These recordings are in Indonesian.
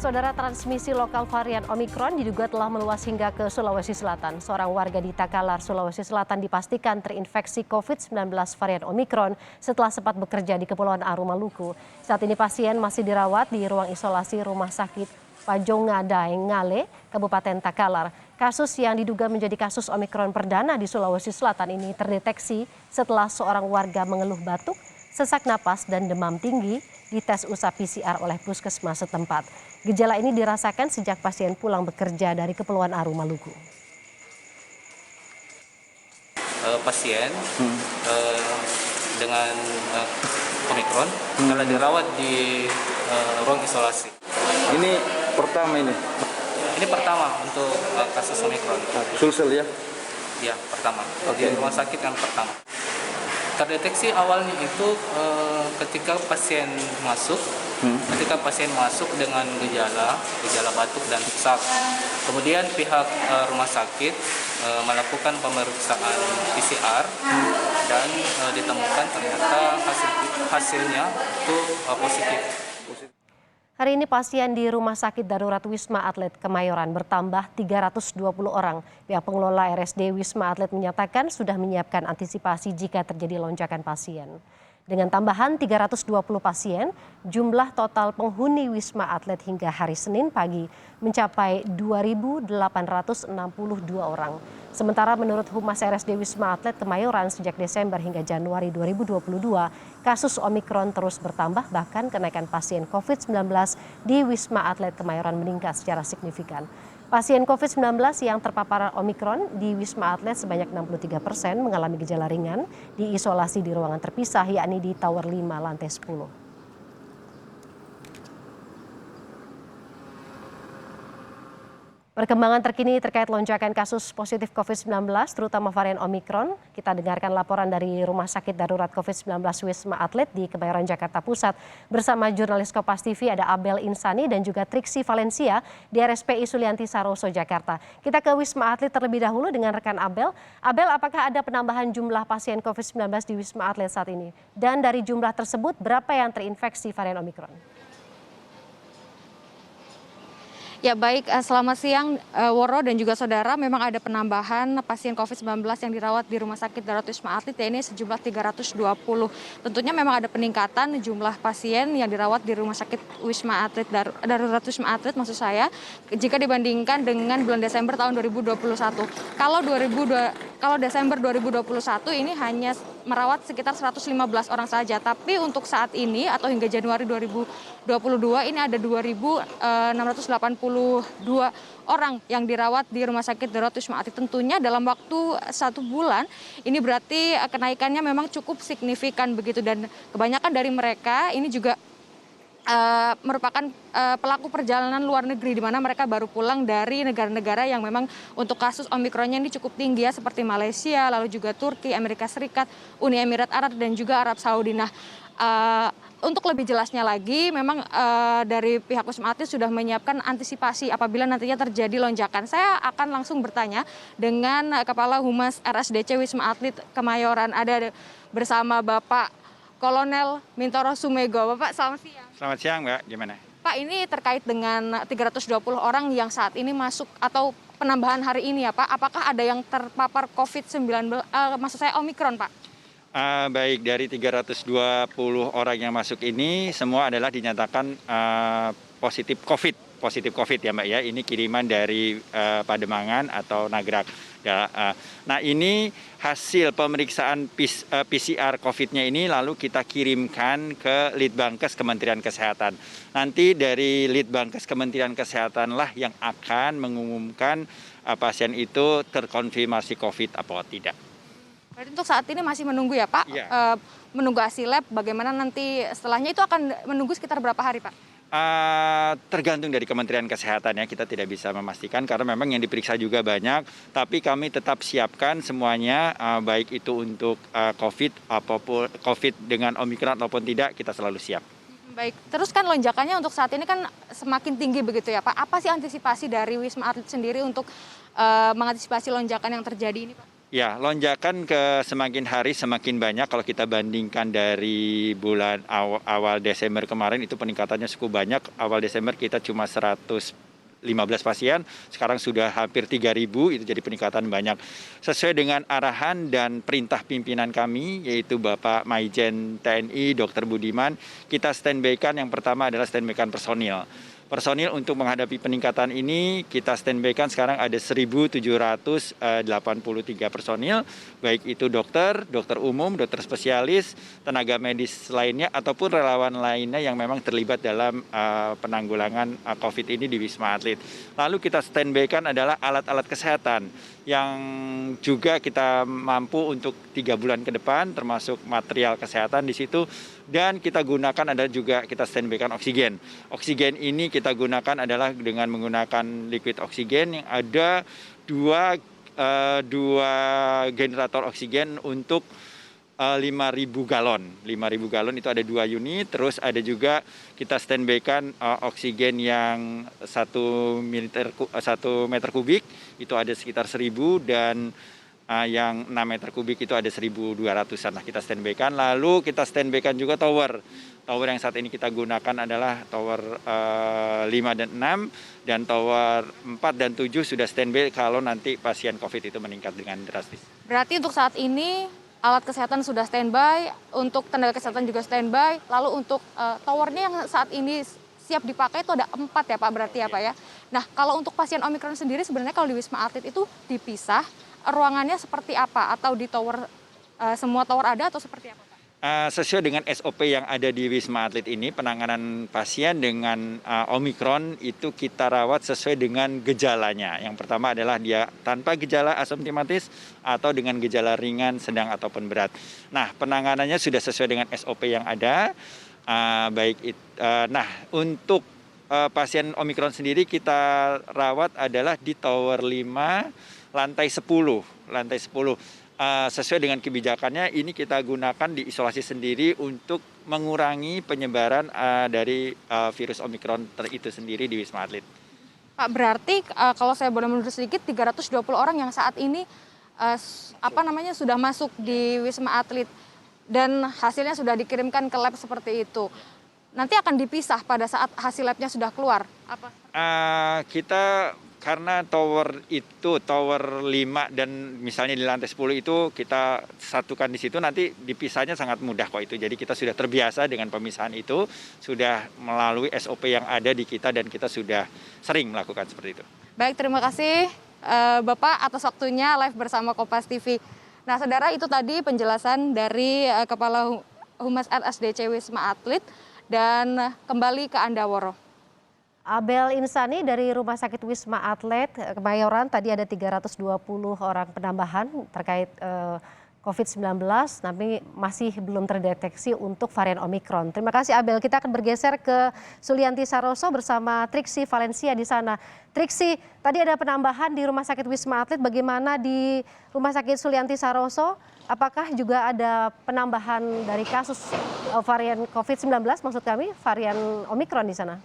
Saudara, transmisi lokal varian Omikron diduga telah meluas hingga ke Sulawesi Selatan. Seorang warga di Takalar, Sulawesi Selatan dipastikan terinfeksi COVID-19 varian Omikron setelah sempat bekerja di Kepulauan Aru, Maluku. Saat ini pasien masih dirawat di ruang isolasi Rumah Sakit Pajongadai Ngale, Kabupaten Takalar. Kasus yang diduga menjadi kasus Omikron perdana di Sulawesi Selatan ini terdeteksi setelah seorang warga mengeluh batuk, sesak napas, dan demam tinggi dites usap PCR oleh puskesmas setempat. Gejala ini dirasakan sejak pasien pulang bekerja dari Kepulauan Aru, Maluku. Pasien dengan Omikron telah dirawat di ruang isolasi. Ini pertama ini? Ini pertama untuk kasus Omikron. Sulsel ya? Ya, pertama. Di rumah sakit yang pertama. Terdeteksi awalnya itu ketika pasien masuk dengan gejala batuk dan sesak. Kemudian pihak rumah sakit melakukan pemeriksaan PCR dan ditemukan ternyata hasilnya itu positif. Hari ini pasien di Rumah Sakit Darurat Wisma Atlet Kemayoran bertambah 320 orang. Pihak pengelola RSD Wisma Atlet menyatakan sudah menyiapkan antisipasi jika terjadi lonjakan pasien. Dengan tambahan 320 pasien, jumlah total penghuni Wisma Atlet hingga hari Senin pagi mencapai 2.862 orang. Sementara menurut Humas RSD Wisma Atlet Kemayoran sejak Desember hingga Januari 2022, kasus Omikron terus bertambah, bahkan kenaikan pasien COVID-19 di Wisma Atlet Kemayoran meningkat secara signifikan. Pasien COVID-19 yang terpapar Omikron di Wisma Atlet sebanyak 63% mengalami gejala ringan, diisolasi di ruangan terpisah yakni di Tower 5 lantai 10. Perkembangan terkini terkait lonjakan kasus positif COVID-19, terutama varian Omikron. Kita dengarkan laporan dari Rumah Sakit Darurat COVID-19 Wisma Atlet di Kebayoran, Jakarta Pusat. Bersama jurnalis Kompas TV ada Abel Insani dan juga Triksi Valencia di RSPI Sulianti Saroso, Jakarta. Kita ke Wisma Atlet terlebih dahulu dengan rekan Abel. Abel, apakah ada penambahan jumlah pasien COVID-19 di Wisma Atlet saat ini? Dan dari jumlah tersebut, berapa yang terinfeksi varian Omikron? Ya baik, selamat siang Woro dan juga saudara. Memang ada penambahan pasien COVID-19 yang dirawat di Rumah Sakit Darurat Wisma Atlet, ini sejumlah 320. Tentunya memang ada peningkatan jumlah pasien yang dirawat di Rumah Sakit Wisma Atlet Darurat Wisma Atlet maksud saya, jika dibandingkan dengan bulan Desember tahun 2021. Kalau Desember 2021 ini hanya merawat sekitar 115 orang saja, tapi untuk saat ini atau hingga Januari 2022 ini ada 2.682 orang yang dirawat di Rumah Sakit Darurat Wisma Atlet. Tentunya dalam waktu 1 bulan ini berarti kenaikannya memang cukup signifikan begitu, dan kebanyakan dari mereka ini juga merupakan pelaku perjalanan luar negeri, di mana mereka baru pulang dari negara-negara yang memang untuk kasus Omikronnya ini cukup tinggi ya, seperti Malaysia, lalu juga Turki, Amerika Serikat, Uni Emirat Arab, dan juga Arab Saudi. Nah, untuk lebih jelasnya lagi, memang dari pihak Wisma Atlet sudah menyiapkan antisipasi apabila nantinya terjadi lonjakan. Saya akan langsung bertanya dengan Kepala Humas RSDC Wisma Atlet Kemayoran. Ada bersama Bapak Kolonel Mintoro Sumego. Bapak, selamat siang. Selamat siang Mbak, gimana? Pak, ini terkait dengan 320 orang yang saat ini masuk atau penambahan hari ini ya Pak, apakah ada yang terpapar COVID-19, maksud saya Omikron Pak? Baik, dari 320 orang yang masuk ini semua adalah dinyatakan positif COVID ya Mbak ya. Ini kiriman dari Pademangan atau Nagrak. Ya, nah ini hasil pemeriksaan PCR COVID-nya ini lalu kita kirimkan ke Litbangkes Kementerian Kesehatan. Nanti dari Litbangkes Kementerian Kesehatan lah yang akan mengumumkan pasien itu terkonfirmasi COVID atau tidak. Berarti untuk saat ini masih menunggu ya Pak? Ya. Menunggu hasil lab, bagaimana nanti setelahnya itu akan menunggu sekitar berapa hari Pak? Tergantung dari Kementerian Kesehatan ya, kita tidak bisa memastikan karena memang yang diperiksa juga banyak, tapi kami tetap siapkan semuanya, baik itu untuk COVID dengan Omikron ataupun tidak, kita selalu siap. Baik, terus kan lonjakannya untuk saat ini kan semakin tinggi begitu ya Pak, apa sih antisipasi dari Wisma Atlet sendiri untuk mengantisipasi lonjakan yang terjadi ini Pak? Ya, lonjakan ke semakin hari semakin banyak kalau kita bandingkan dari bulan awal Desember kemarin itu peningkatannya cukup banyak. Awal Desember kita cuma 115 pasien, sekarang sudah hampir 3.000, itu jadi peningkatan banyak. Sesuai dengan arahan dan perintah pimpinan kami, yaitu Bapak Maijen TNI, Dr. Budiman, kita standby-kan yang pertama adalah standby-kan personil. Personil untuk menghadapi peningkatan ini kita standby-kan sekarang ada 1.783 personil, baik itu dokter, dokter umum, dokter spesialis, tenaga medis lainnya, ataupun relawan lainnya yang memang terlibat dalam penanggulangan COVID ini di Wisma Atlet. Lalu kita standby-kan adalah alat-alat kesehatan yang juga kita mampu untuk 3 bulan ke depan, termasuk material kesehatan di situ. Dan kita gunakan adalah juga kita standby-kan oksigen. Oksigen ini kita gunakan adalah dengan menggunakan liquid oksigen yang ada dua generator oksigen untuk 5.000 galon. 5.000 galon itu ada 2 unit, terus ada juga kita standby-kan oksigen yang 1 meter kubik, itu ada sekitar 1.000, dan yang 6 meter kubik itu ada 1.200-an. Nah, kita standby-kan. Lalu kita standby-kan juga tower. Tower yang saat ini kita gunakan adalah tower 5 dan 6, dan tower 4 dan 7 sudah standby kalau nanti pasien COVID itu meningkat dengan drastis. Berarti untuk saat ini alat kesehatan sudah standby, untuk tenaga kesehatan juga standby, lalu untuk towernya yang saat ini siap dipakai itu ada 4 ya Pak, berarti ya Pak ya. Nah, kalau untuk pasien Omikron sendiri sebenarnya kalau di Wisma Atlet itu dipisah, ruangannya seperti apa? Atau di tower, semua tower ada atau seperti apa Pak? Sesuai dengan SOP yang ada di Wisma Atlet ini, penanganan pasien dengan Omikron itu kita rawat sesuai dengan gejalanya. Yang pertama adalah dia tanpa gejala asimptomatis atau dengan gejala ringan, sedang ataupun berat. Nah, penanganannya sudah sesuai dengan SOP yang ada. Nah, untuk pasien Omikron sendiri kita rawat adalah di tower 5 lantai 10. Sesuai dengan kebijakannya ini kita gunakan di isolasi sendiri untuk mengurangi penyebaran dari virus Omikron itu sendiri di Wisma Atlet. Pak, berarti kalau saya boleh mundur sedikit, 320 orang yang saat ini sudah masuk di Wisma Atlet dan hasilnya sudah dikirimkan ke lab seperti itu. Nanti akan dipisah pada saat hasil labnya sudah keluar. Kita karena tower 5 dan misalnya di lantai 10 itu kita satukan di situ, nanti dipisahnya sangat mudah kok itu. Jadi kita sudah terbiasa dengan pemisahan itu, sudah melalui SOP yang ada di kita dan kita sudah sering melakukan seperti itu. Baik, terima kasih Bapak atas waktunya live bersama Kompas TV. Nah, saudara, itu tadi penjelasan dari Kepala Humas RSDC Wisma Atlet, dan kembali ke Anda, Woro. Abel Insani dari Rumah Sakit Wisma Atlet Kemayoran, tadi ada 320 orang penambahan terkait COVID-19, tapi masih belum terdeteksi untuk varian Omikron. Terima kasih Abel. Kita akan bergeser ke Sulianti Saroso bersama Triksi Valencia di sana. Triksi, tadi ada penambahan di Rumah Sakit Wisma Atlet, bagaimana di Rumah Sakit Sulianti Saroso? Apakah juga ada penambahan dari kasus varian COVID-19, maksud kami varian Omikron di sana?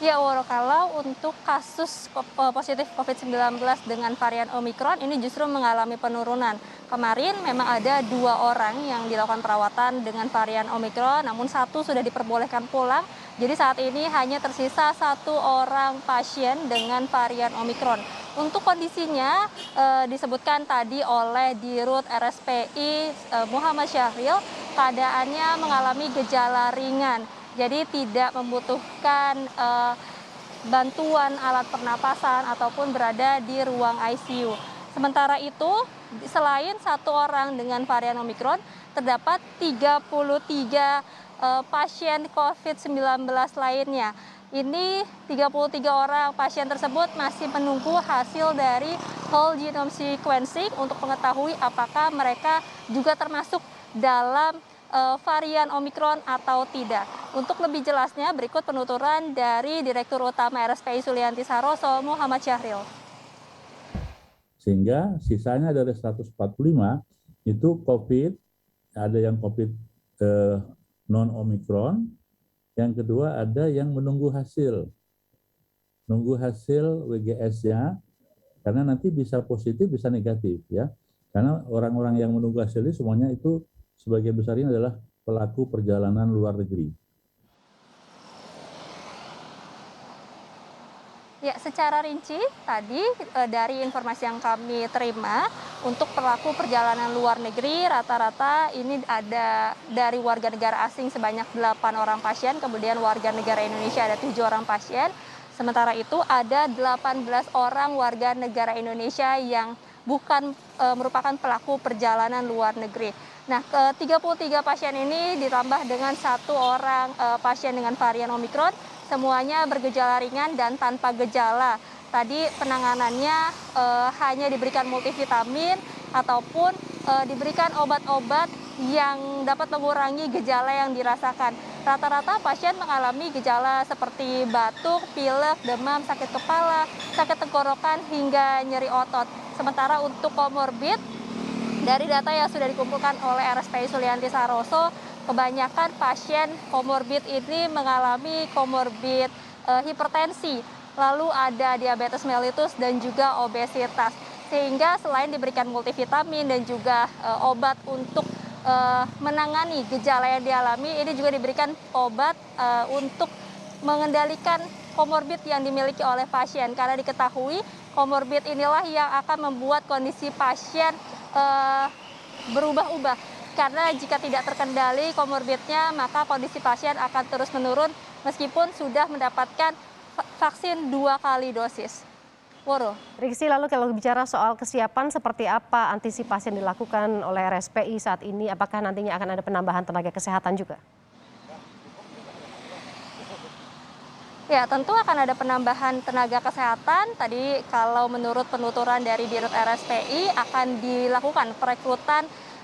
Ya, Woro, kalau untuk kasus positif COVID-19 dengan varian Omikron ini justru mengalami penurunan. Kemarin memang ada 2 orang yang dilakukan perawatan dengan varian Omikron, namun 1 sudah diperbolehkan pulang. Jadi saat ini hanya tersisa 1 orang pasien dengan varian Omikron. Untuk kondisinya disebutkan tadi oleh Dirut RSPI Muhammad Syahril, keadaannya mengalami gejala ringan. Jadi tidak membutuhkan bantuan alat pernapasan ataupun berada di ruang ICU. Sementara itu, selain 1 orang dengan varian Omikron, terdapat 33 pasien COVID-19 lainnya. Ini 33 orang pasien tersebut masih menunggu hasil dari whole genome sequencing untuk mengetahui apakah mereka juga termasuk dalam varian Omikron atau tidak. Untuk lebih jelasnya, berikut penuturan dari Direktur Utama RSPI Sulianti Saroso, Muhammad Syahril. Sehingga sisanya dari 145 itu COVID, ada yang COVID non-Omikron, yang kedua ada yang menunggu hasil nunggu hasil WGS-nya, karena nanti bisa positif, bisa negatif ya. Karena orang-orang yang menunggu hasil ini semuanya itu sebagian besar ini adalah pelaku perjalanan luar negeri. Ya, secara rinci tadi dari informasi yang kami terima untuk pelaku perjalanan luar negeri rata-rata ini ada dari warga negara asing sebanyak 8 orang pasien, kemudian warga negara Indonesia ada 7 orang pasien. Sementara itu ada 18 orang warga negara Indonesia yang bukan merupakan pelaku perjalanan luar negeri. Nah, ke 33 pasien ini ditambah dengan 1 orang pasien dengan varian Omikron, semuanya bergejala ringan dan tanpa gejala. Tadi penanganannya hanya diberikan multivitamin ataupun diberikan obat-obat yang dapat mengurangi gejala yang dirasakan. Rata-rata pasien mengalami gejala seperti batuk, pilek, demam, sakit kepala, sakit tenggorokan, hingga nyeri otot. Sementara untuk komorbid, dari data yang sudah dikumpulkan oleh RSPI Sulianti Saroso, kebanyakan pasien komorbid ini mengalami komorbid hipertensi, lalu ada diabetes mellitus dan juga obesitas. Sehingga selain diberikan multivitamin dan juga obat untuk menangani gejala yang dialami, ini juga diberikan obat untuk mengendalikan komorbid yang dimiliki oleh pasien. Karena diketahui komorbid inilah yang akan membuat kondisi pasien berubah-ubah. Karena jika tidak terkendali komorbidnya, maka kondisi pasien akan terus menurun meskipun sudah mendapatkan vaksin 2 kali dosis. Woro. Triksi, lalu kalau bicara soal kesiapan, seperti apa antisipasi yang dilakukan oleh RSPI saat ini? Apakah nantinya akan ada penambahan tenaga kesehatan juga? Ya, tentu akan ada penambahan tenaga kesehatan. Tadi kalau menurut penuturan dari Dirut RSPI akan dilakukan perekrutan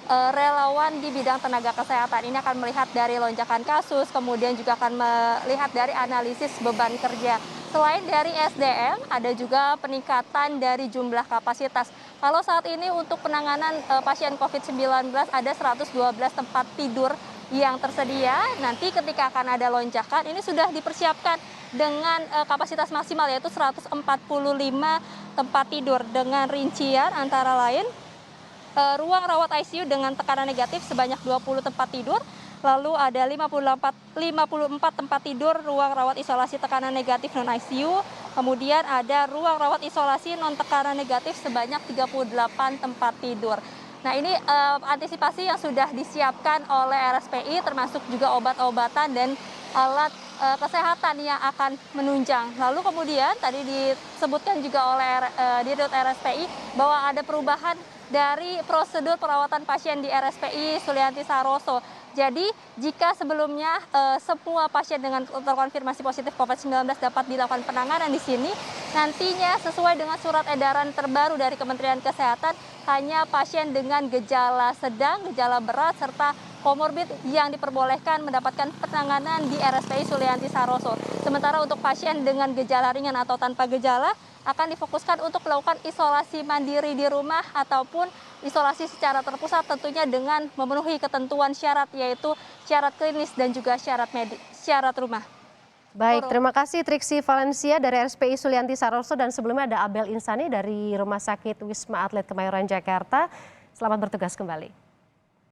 relawan di bidang tenaga kesehatan. Ini akan melihat dari lonjakan kasus, kemudian juga akan melihat dari analisis beban kerja. Selain dari SDM, ada juga peningkatan dari jumlah kapasitas. Kalau saat ini untuk penanganan pasien COVID-19 ada 112 tempat tidur yang tersedia. Nanti ketika akan ada lonjakan, ini sudah dipersiapkan dengan kapasitas maksimal yaitu 145 tempat tidur dengan rincian antara lain ruang rawat ICU dengan tekanan negatif sebanyak 20 tempat tidur, lalu ada 54 tempat tidur ruang rawat isolasi tekanan negatif non ICU, kemudian ada ruang rawat isolasi non tekanan negatif sebanyak 38 tempat tidur. Nah, ini antisipasi yang sudah disiapkan oleh RSPI termasuk juga obat-obatan dan alat kesehatan yang akan menunjang. Lalu kemudian tadi disebutkan juga oleh Dirut RSPI bahwa ada perubahan dari prosedur perawatan pasien di RSPI Sulianti Saroso. Jadi jika sebelumnya semua pasien dengan terkonfirmasi positif COVID-19 dapat dilakukan penanganan di sini, nantinya sesuai dengan surat edaran terbaru dari Kementerian Kesehatan, hanya pasien dengan gejala sedang, gejala berat, serta komorbid yang diperbolehkan mendapatkan penanganan di RSPI Sulianti Saroso. Sementara untuk pasien dengan gejala ringan atau tanpa gejala akan difokuskan untuk melakukan isolasi mandiri di rumah ataupun isolasi secara terpusat, tentunya dengan memenuhi ketentuan syarat, yaitu syarat klinis dan juga syarat rumah. Baik, terima kasih Triksi Valencia dari RSPI Sulianti Saroso, dan sebelumnya ada Abel Insani dari Rumah Sakit Wisma Atlet Kemayoran Jakarta. Selamat bertugas kembali.